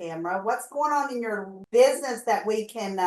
Tamara. What's going on in your business that we can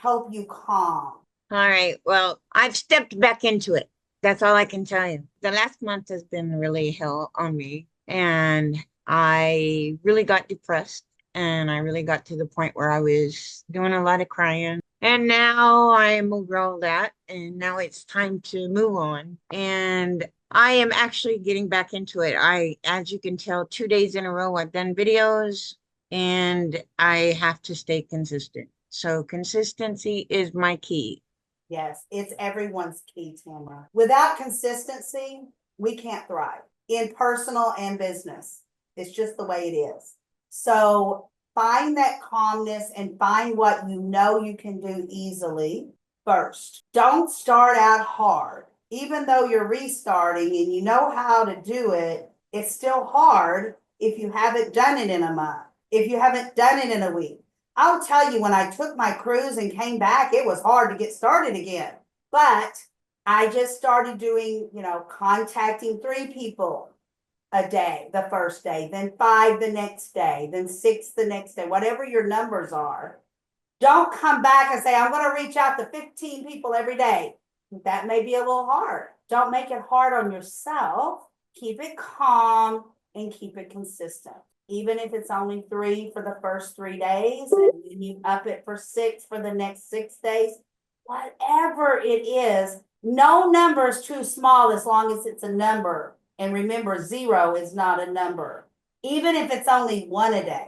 help you calm? All right. Well, I've stepped back into it. That's all I can tell you. The last month has been really hell on me, and I really got depressed, and I really got to the point where I was doing a lot of crying. And now I am over all that, and now it's time to move on. And I am actually getting back into it. As you can tell, 2 days in a row, I've done videos, and I have to stay consistent. So consistency is my key. Yes, it's everyone's key, Tamara. Without consistency, we can't thrive in personal and business. It's just the way it is. So find that calmness and find what you know you can do easily first. Don't start out hard. Even though you're restarting and you know how to do it, it's still hard if you haven't done it in a month, if you haven't done it in a week. I'll tell you, when I took my cruise and came back, it was hard to get started again. But I just started doing, contacting 3 people a day the first day, then 5 the next day, then 6 the next day, whatever your numbers are. Don't come back and say, I'm going to reach out to 15 people every day. That may be a little hard. Don't make it hard on yourself. Keep it calm and keep it consistent. Even if it's only 3 for the first 3 days, and then you up it for 6 for the next 6 days, whatever it is, no number is too small as long as it's a number. And remember, 0 is not a number. Even if it's only 1 a day,